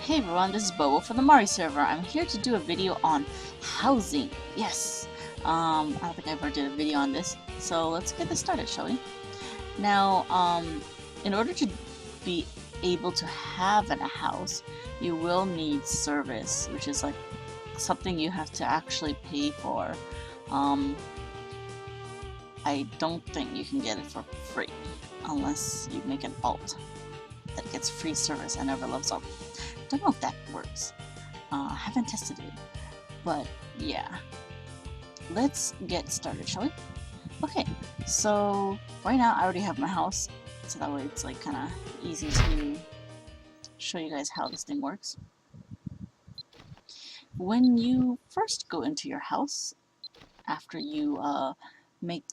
Hey everyone, this is Bobo from the Mari server. I'm here to do a video on housing. Yes. I don't think I ever did a video on this, so let's get this started, shall we? Now, in order to be able to have a house, you will need service, which is like something you have to actually pay for. I don't think you can get it for free unless you make an alt that gets free service and never loves up. Don't know if that works. I haven't tested it, but yeah. Let's get started, shall we? Okay, so right now I already have my house, so that way it's like kind of easy to show you guys how this thing works. When you first go into your house, after you make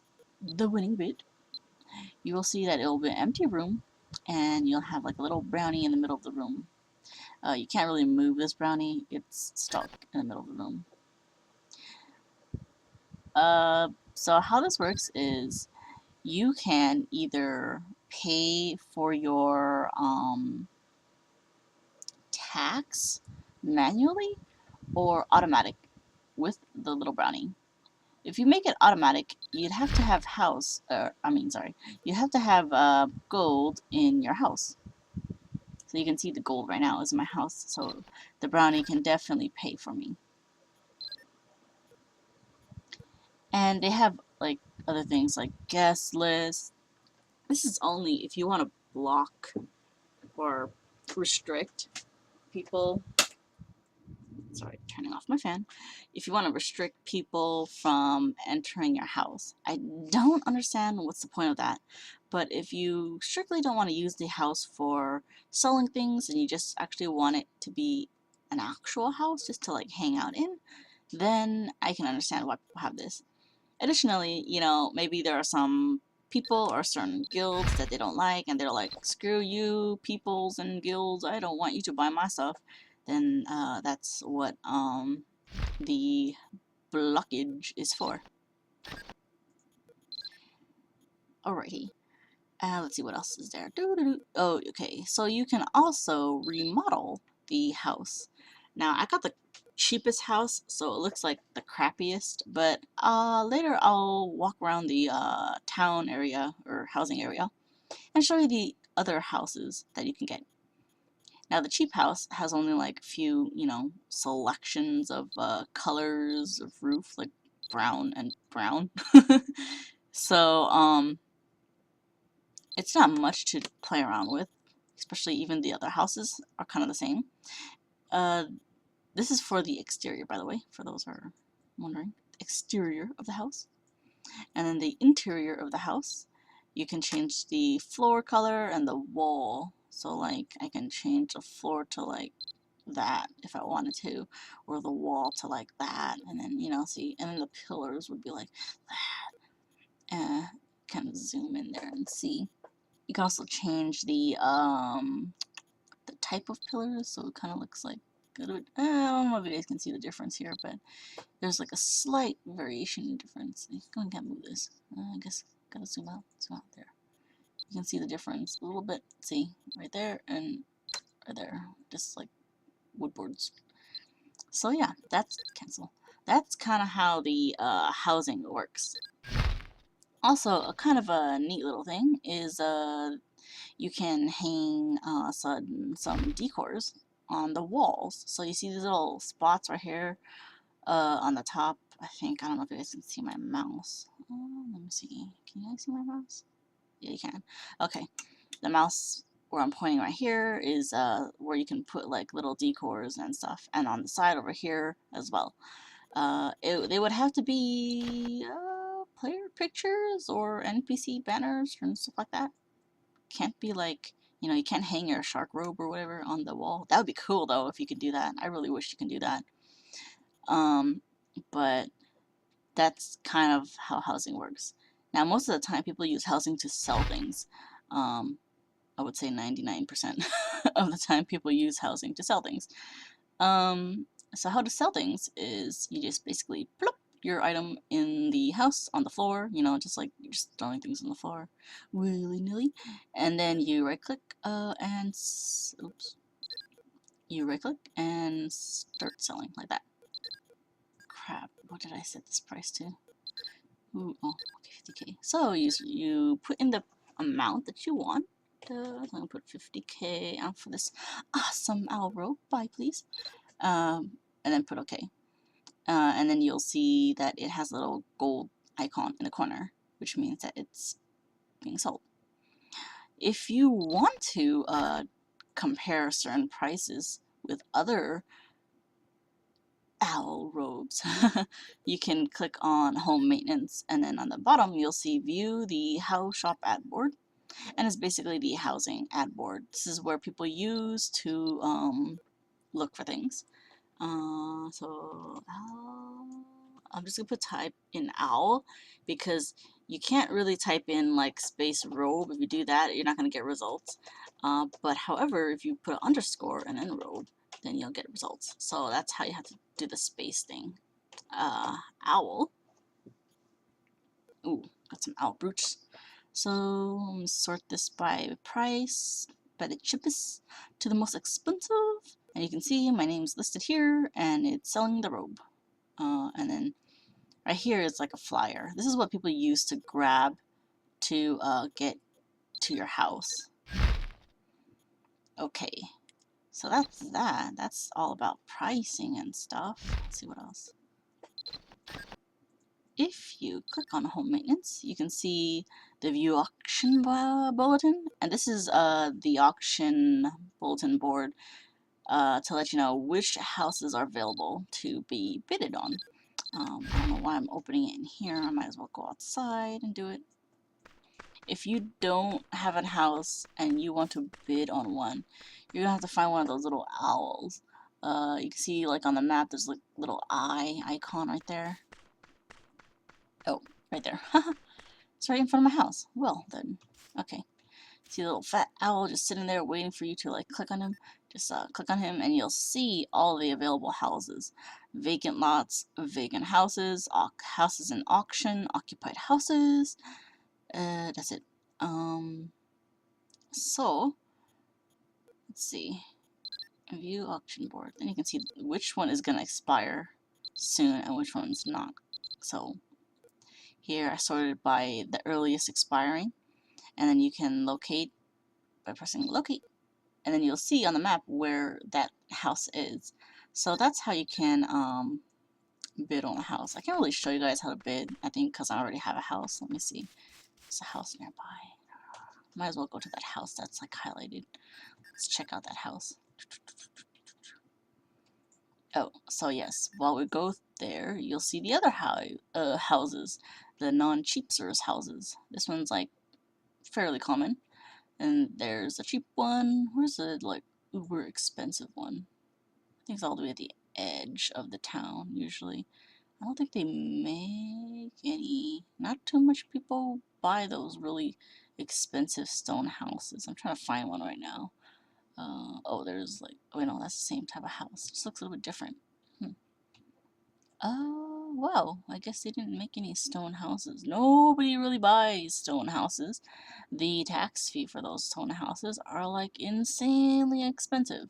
the winning bid, you will see that it will be an empty room, and you'll have like a little brownie in the middle of the room. You can't really move this brownie, it's stuck in the middle of the room. So how this works is you can either pay for your tax manually or automatic with the little brownie. If you make it automatic, you'd have to have you have to have gold in your house. So you can see the gold right now is in my house, so the brownie can definitely pay for me. And they have like other things like guest list. This is only if you want to block or restrict people. Sorry, turning off my fan. If you want to restrict people from entering your house. I don't understand what's the point of that. But if you strictly don't want to use the house for selling things and you just actually want it to be an actual house just to like hang out in, then I can understand why people have this. Additionally, you know, maybe there are some people or certain guilds that they don't like and they're like, screw you peoples and guilds, I don't want you to buy my stuff. Then that's what the blockage is for. Alrighty. Let's see what else is there. Oh, okay. So you can also remodel the house. Now, I got the cheapest house, so it looks like the crappiest, but later I'll walk around the town area or housing area and show you the other houses that you can get. Now, the cheap house has only like a few, you know, selections of colors of roof, like brown and brown. So, it's not much to play around with, especially even the other houses are kind of the same. This is for the exterior, by the way, for those who are wondering. Exterior of the house. And then the interior of the house, you can change the floor color and the wall. So like I can change the floor to like that if I wanted to, or the wall to like that, and then, you know, see, and then the pillars would be like that. Kind of zoom in there and see. You can also change the type of pillars, so it kind of looks like I don't know if you guys can see the difference here, but there's like a slight variation in difference. I can't move this. I guess gotta zoom out there. You can see the difference a little bit. See, right there and right there, just like wood boards. So yeah, that's cancel. That's kind of how the housing works. Also, a kind of a neat little thing is you can hang some decors on the walls. So you see these little spots right here on the top. I don't know if you guys can see my mouse. Let me see. Can you guys see my mouse? Yeah, you can. Okay. The mouse where I'm pointing right here is where you can put like little decors and stuff. And on the side over here as well. They would have to be player pictures or NPC banners and stuff like that. Can't be like, you know, you can't hang your shark robe or whatever on the wall. That would be cool though if you could do that. I really wish you can do that. But that's kind of how housing works. Now, most of the time, people use housing to sell things. I would say 99% of the time, people use housing to sell things. So how to sell things is you just basically plop your item in the house on the floor, you know, just like you're just throwing things on the floor willy-nilly, and then you right click and oops, you right click and start selling like that. Crap, what did I set this price to? Ooh, oh, okay, 50K. So you put in the amount that you want. I'm gonna put 50K out for this awesome owl rope. Buy please. And then put OK. And then you'll see that it has a little gold icon in the corner, which means that it's being sold. If you want to compare certain prices with other owl robes, you can click on home maintenance, and then on the bottom you'll see view the house shop ad board, and it's basically the housing ad board. This is where people use to look for things. So I'm just gonna put type in owl because you can't really type in like space robe. If you do that, you're not gonna get results. But however, if you put an underscore and then robe, then you'll get results. So that's how you have to do the space thing. Owl. Ooh, got some owl brooch. So I'm gonna sort this by price, by the cheapest to the most expensive. And you can see my name's listed here, and it's selling the robe. And then right here is like a flyer. This is what people use to grab to get to your house. Okay, so that's that. That's all about pricing and stuff. Let's see what else. If you click on home maintenance, you can see the view auction bulletin, and this is the auction bulletin board to let you know which houses are available to be bidded on. I don't know why I'm opening it in here. I might as well go outside and do it. If you don't have a house and you want to bid on one, you're gonna have to find one of those little owls. You can see like on the map there's like little eye icon right there. Oh, right there. It's right in front of my house. Well then, okay. See the little fat owl just sitting there waiting for you to like click on him. Just click on him and you'll see all the available houses. Vacant lots, vacant houses, houses in auction, occupied houses. That's it. So, let's see. View auction board. Then you can see which one is going to expire soon and which one's not. So, here I sorted by the earliest expiring. And then you can locate by pressing locate. And then you'll see on the map where that house is. So that's how you can bid on a house. I can't really show you guys how to bid, I think, because I already have a house. Let me see. There's a house nearby. Might as well go to that house that's like highlighted. Let's check out that house. Oh, so yes, while we go there, you'll see the other houses, the non-cheapsters houses. This one's like fairly common. And there's a cheap one. Where's the like uber expensive one? I think it's all the way at the edge of the town usually. I don't think they make any. Not too much people buy those really expensive stone houses. I'm trying to find one right now. Oh, there's like, oh no, that's the same type of house. Just looks a little bit different. Oh, well, I guess they didn't make any stone houses. Nobody really buys stone houses. The tax fee for those stone houses are like insanely expensive.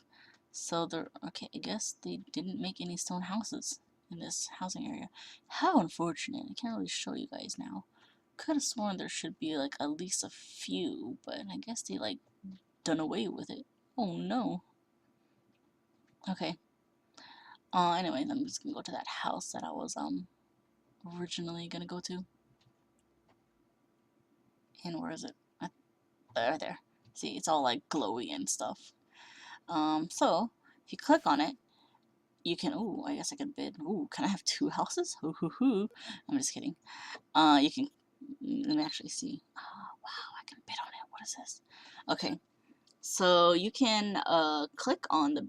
So they're, okay, I guess they didn't make any stone houses in this housing area. How unfortunate. I can't really show you guys now. Could have sworn there should be like at least a few, but I guess they like done away with it. Oh no. Okay. Anyway, I'm just gonna go to that house that I was originally gonna go to. And where is it? There. See, it's all like glowy and stuff. So if you click on it, you can. Ooh, I guess I can bid. Ooh, can I have two houses? Hoo hoo hoo. I'm just kidding. You can. Let me actually see. Oh, wow, I can bid on it. What is this? Okay, so you can click on the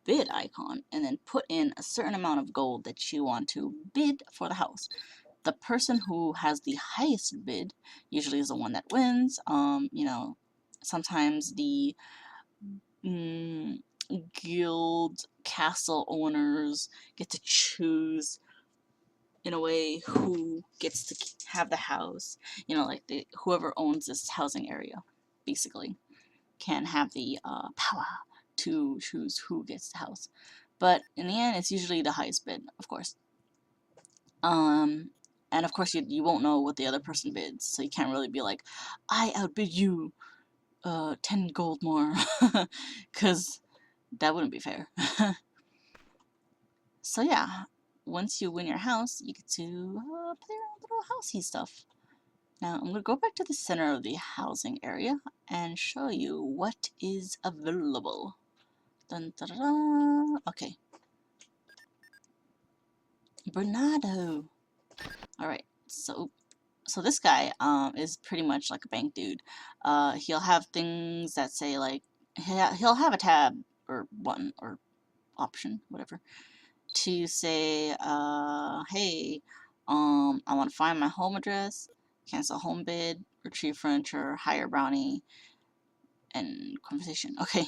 bid icon and then put in a certain amount of gold that you want to bid for the house. The person who has the highest bid usually is the one that wins. You know, sometimes the guild castle owners get to choose in a way who gets to have the house. You know, like whoever owns this housing area basically can have the power to choose who gets the house. But in the end, it's usually the highest bid, of course. And of course, you won't know what the other person bids, so you can't really be like, I outbid you 10 gold more, because that wouldn't be fair. So yeah, once you win your house, you get to play around with little housey stuff. Now, I'm going to go back to the center of the housing area and show you what is available. Dun, da, da, da. Okay. Bernardo. Alright, so this guy is pretty much like a bank dude. He'll have things that say like, he'll have a tab or button or option, whatever, to say, hey, I want to find my home address, cancel home bid, retrieve furniture, hire brownie, and conversation. Okay,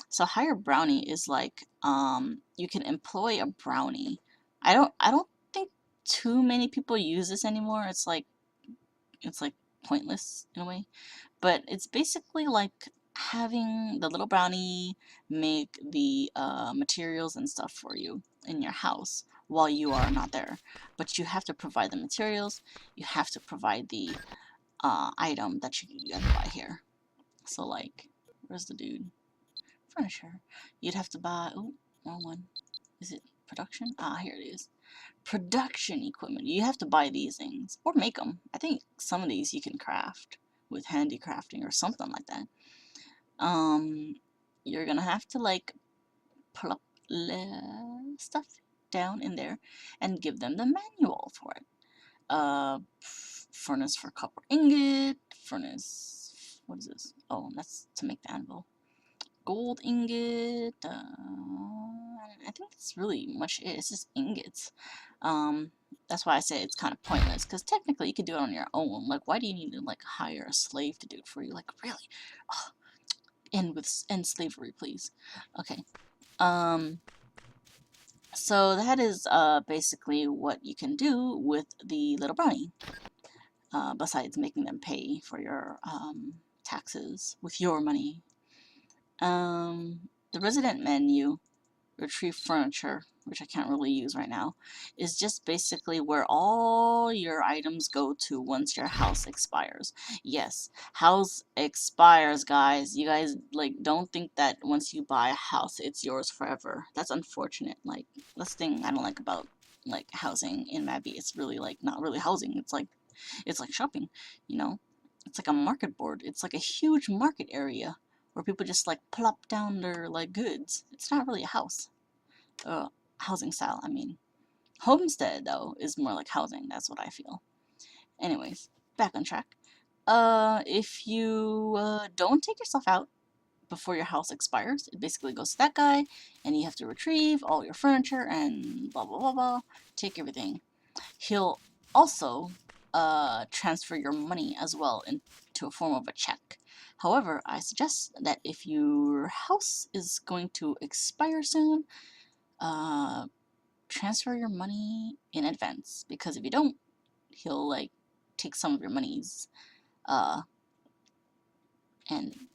so hire brownie is like, you can employ a brownie. I don't think too many people use this anymore. It's like pointless in a way. But it's basically like having the little brownie make the materials and stuff for you in your house while you are not there. But you have to provide the materials, you have to provide the item that you gotta buy here. So like, where's the dude? Furniture. You'd have to buy, oh, wrong one. Is it production? Ah, here it is. Production equipment. You have to buy these things or make them. I think some of these you can craft with handicrafting or something like that. You're gonna have to like plop stuff down in there and give them the manual for it. Furnace for copper ingot, furnace, what is this? Oh, that's to make the anvil. Gold ingot, I think that's really much it. It's just ingots. That's why I say it's kind of pointless, because technically you could do it on your own. Like, why do you need to like hire a slave to do it for you? Like, really? Oh, end slavery, please. Okay. So that is basically what you can do with the little brownie. Besides making them pay for your taxes with your money. The resident menu, retrieve furniture, which I can't really use right now, is just basically where all your items go to once your house expires. Yes, house expires, guys. You guys like don't think that once you buy a house it's yours forever. That's unfortunate. Like, that's the thing I don't like about like housing in Mabby. It's really like not really housing. It's like shopping, you know? It's like a market board. It's like a huge market area where people just like plop down their like goods. It's not really a house. Housing style, I mean. Homestead, though, is more like housing. That's what I feel. Anyways, back on track. If you don't take yourself out before your house expires, it basically goes to that guy, and you have to retrieve all your furniture and blah blah blah blah. Take everything. He'll also transfer your money as well into a form of a check. However, I suggest that if your house is going to expire soon, transfer your money in advance, because if you don't, he'll like take some of your monies, and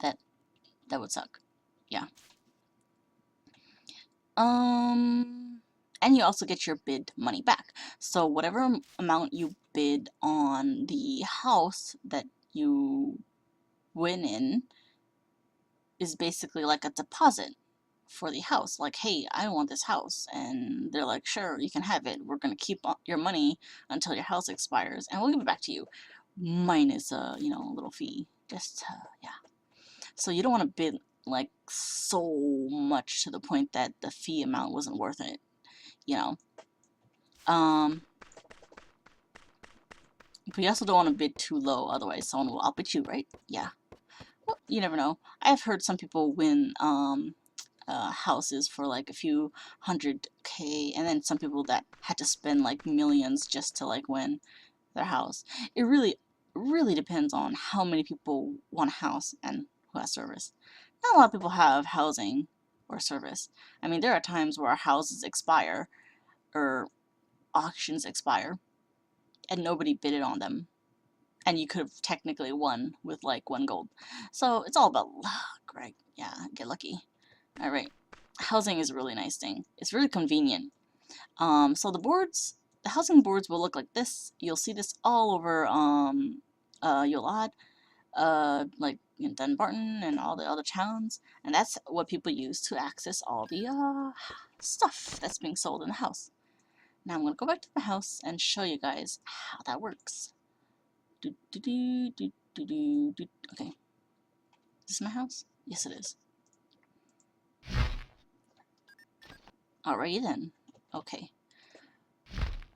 that would suck. Yeah. And you also get your bid money back. So whatever amount you bid on the house that you win in is basically like a deposit for the house. Like, hey, I want this house, and they're like, sure, you can have it. We're gonna keep your money until your house expires, and we'll give it back to you, minus a little fee. Just yeah. So you don't want to bid like so much to the point that the fee amount wasn't worth it, you know. But you also don't want to bid too low, otherwise someone will outbid you, right? Yeah. Well, you never know. I've heard some people win houses for like a few $100K, and then some people that had to spend like millions just to like win their house. It really depends on how many people want a house and who has service. Not a lot of people have housing or service. I mean, there are times where houses expire or auctions expire and nobody bidded on them, and you could have technically won with like 1 gold. So it's all about luck, right? Yeah, get lucky. Alright, housing is a really nice thing. It's really convenient. So the housing boards will look like this. You'll see this all over Yolad, like in Dunbarton and all the other towns, and that's what people use to access all the stuff that's being sold in the house. Now I'm gonna go back to the house and show you guys how that works. Okay, is this my house? Yes, it is. Alrighty then. Okay.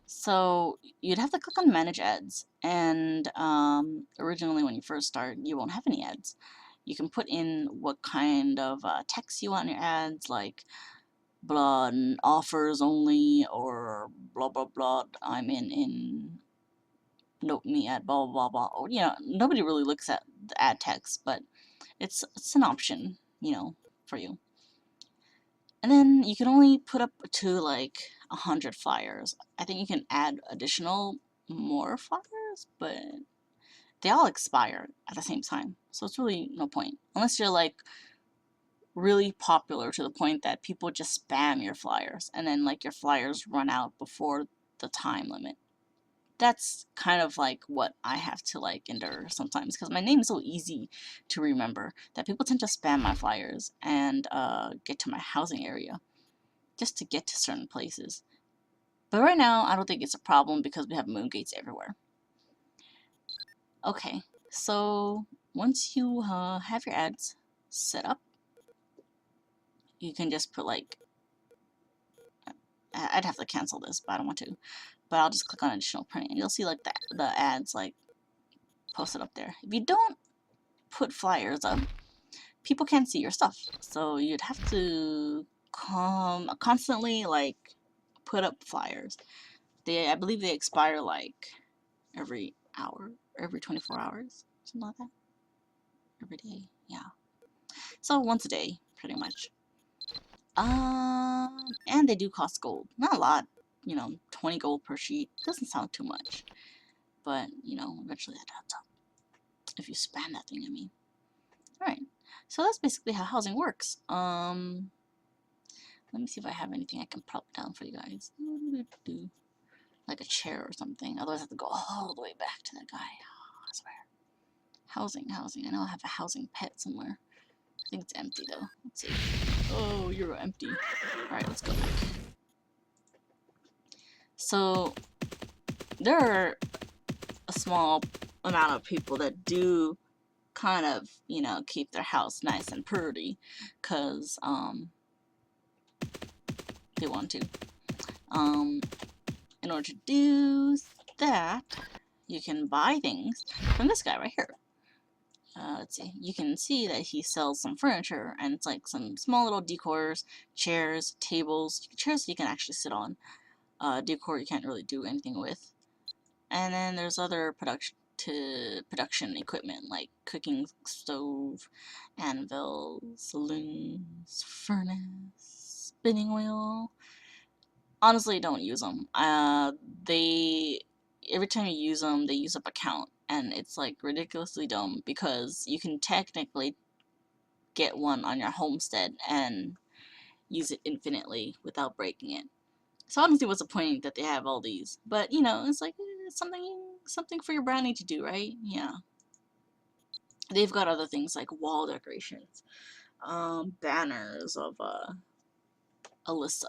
So you'd have to click on manage ads, and originally when you first start you won't have any ads. You can put in what kind of text you want in your ads, like blah offers only, or blah blah blah, I'm in note me at blah blah blah. Or, you know, nobody really looks at the ad text, but it's an option, you know, for you. And then you can only put up to like 100 flyers. I think you can add additional more flyers, but they all expire at the same time. So it's really no point. Unless you're like really popular to the point that people just spam your flyers and then like your flyers run out before the time limit. That's kind of like what I have to like endure sometimes, because my name is so easy to remember that people tend to spam my flyers and get to my housing area just to get to certain places. But right now, I don't think it's a problem because we have moon gates everywhere. Okay, so once you have your ads set up, you can just put like, I'd have to cancel this, but I don't want to. But I'll just click on additional printing, and you'll see like the ads like posted up there. If you don't put flyers up, people can't see your stuff. So you'd have to constantly like put up flyers. I believe they expire like every hour, every 24 hours, something like that. Every day, yeah. So once a day, pretty much. And they do cost gold. Not a lot, you know, 20 gold per sheet. Doesn't sound too much, but you know, eventually that adds up. If you spam that thing, I mean. All right. So that's basically how housing works. Let me see if I have anything I can prop down for you guys. Like a chair or something. Otherwise I have to go all the way back to that guy. I swear. Housing. I know I have a housing pet somewhere. I think it's empty though. Let's see. Oh, you're empty. Alright, let's go back. So, there are a small amount of people that do kind of, you know, keep their house nice and pretty, because, they want to. In order to do that, you can buy things from this guy right here. Let's see, you can see that he sells some furniture, and it's like some small little decors, chairs, tables, chairs you can actually sit on. Decor you can't really do anything with. And then there's other production equipment like cooking stove, anvil, saloons, furnace, spinning wheel. Honestly, don't use them. They every time you use them, they use up a count, and it's like ridiculously dumb because you can technically get one on your homestead and use it infinitely without breaking it. So I don't see what's the point that they have all these, but you know, it's like something for your brownie to do, right? Yeah. They've got other things like wall decorations, banners of Alyssa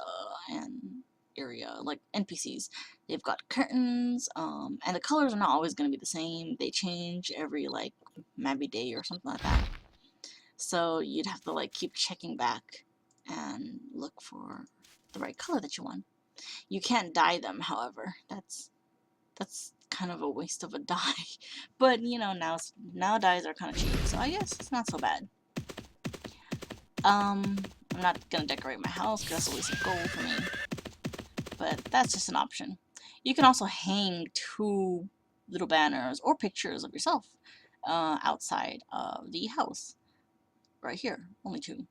and area, like NPCs. They've got curtains, and the colors are not always going to be the same. They change every like maybe day or something like that. So you'd have to like keep checking back and look for the right color that you want. You can't dye them, however. That's kind of a waste of a dye. But you know, now dyes are kind of cheap, so I guess it's not so bad. I'm not gonna decorate my house because that's a waste of gold for me. But that's just an option. You can also hang 2 little banners or pictures of yourself outside of the house. Right here, only 2.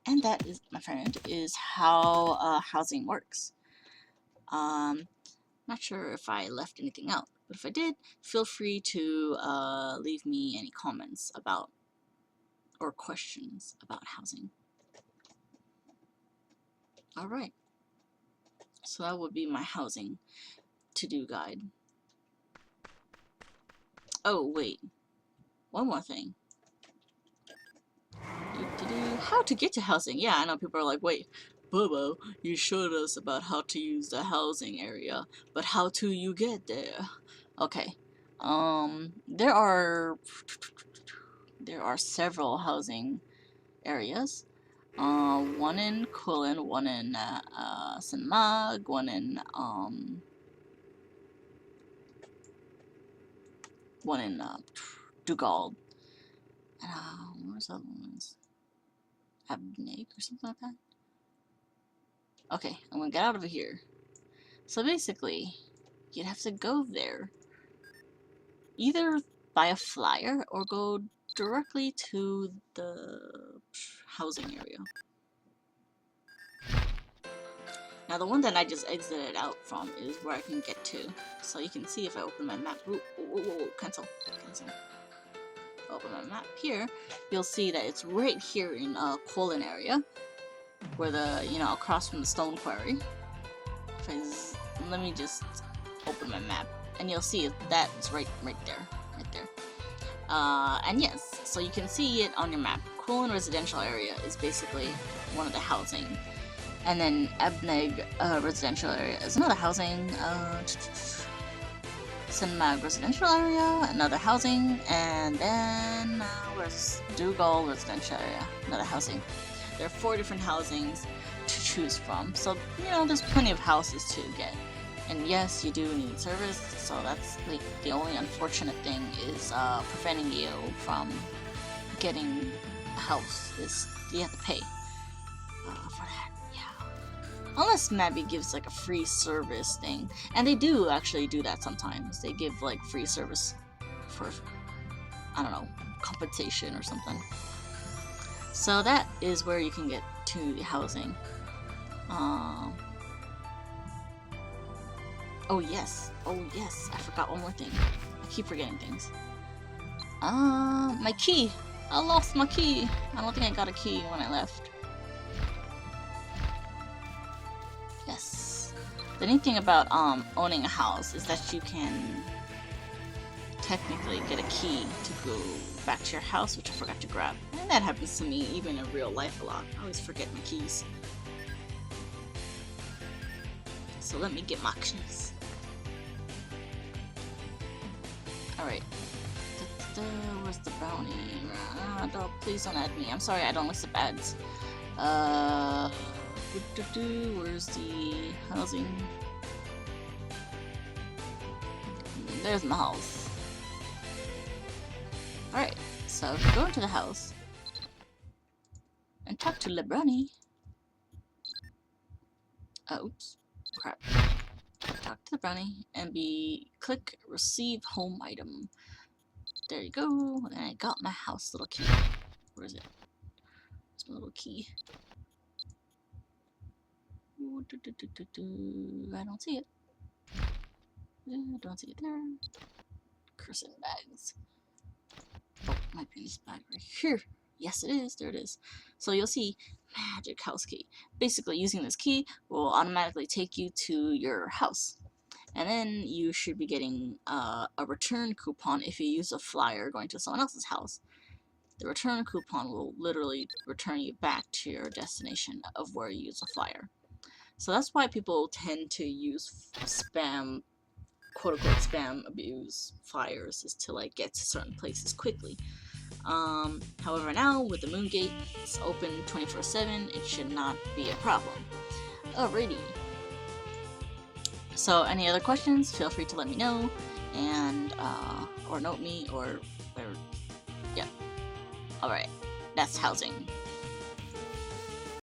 And that is, my friend, is how housing works. Not sure if I left anything out, but if I did, feel free to leave me any comments about or questions about housing. Alright, so that would be my housing to-do guide. Oh, wait. One more thing. How to get to housing. Yeah, I know people are like, wait, Bobo, you showed us about how to use the housing area, but how do you get there? Okay. There are several housing areas. One in Kulin, one in St. Mag, one in Dugald. Where's the other ones? Abneg or something like that. Okay, I'm gonna get out of here. So basically, you'd have to go there, either buy a flyer or go directly to the housing area. Now the one that I just exited out from is where I can get to. So you can see if I open my map. Whoa, cancel. Open my map here, you'll see that it's right here in Colin area, where the, across from the stone quarry. Let me just open my map, and you'll see that's right there. And yes, so you can see it on your map. Colin residential area is basically one of the housing, and then Abneg residential area is another housing. St. Mag residential area, another housing, and then where's Dougal residential area, another housing. There are 4 different housings to choose from, so there's plenty of houses to get. And yes, you do need service, so that's like the only unfortunate thing is preventing you from getting a house. Is you have to pay for that. Unless Mabby gives like a free service thing. And they do actually do that sometimes. They give like free service for, I don't know, compensation or something. So that is where you can get to the housing. Oh yes, I forgot one more thing. I keep forgetting things. My key! I lost my key! I don't think I got a key when I left. Yes. The neat thing about owning a house is that you can technically get a key to go back to your house, which I forgot to grab. And that happens to me even in real life a lot. I always forget my keys. So let me get my keys. Alright. Where's the brownie? Please don't add me. I'm sorry, I don't accept ads. Where's the housing? There's my house. Alright, so go into the house and talk to LeBronny. Oops, crap. Talk to the brownie and click receive home item. There you go, and I got my house little key. Where is it? It's my little key. I don't see it. I don't see it there. Cursed bags. Oh, might be this bag right here. Yes, it is. There it is. So you'll see magic house key. Basically, using this key will automatically take you to your house. And then you should be getting a return coupon if you use a flyer going to someone else's house. The return coupon will literally return you back to your destination of where you use a flyer. So that's why people tend to use spam, quote-unquote spam abuse flyers, is to like get to certain places quickly. However, now with the Moon Gate, it's open 24/7. It should not be a problem. Alrighty. So any other questions? Feel free to let me know, and or note me, or yeah. All right, that's housing.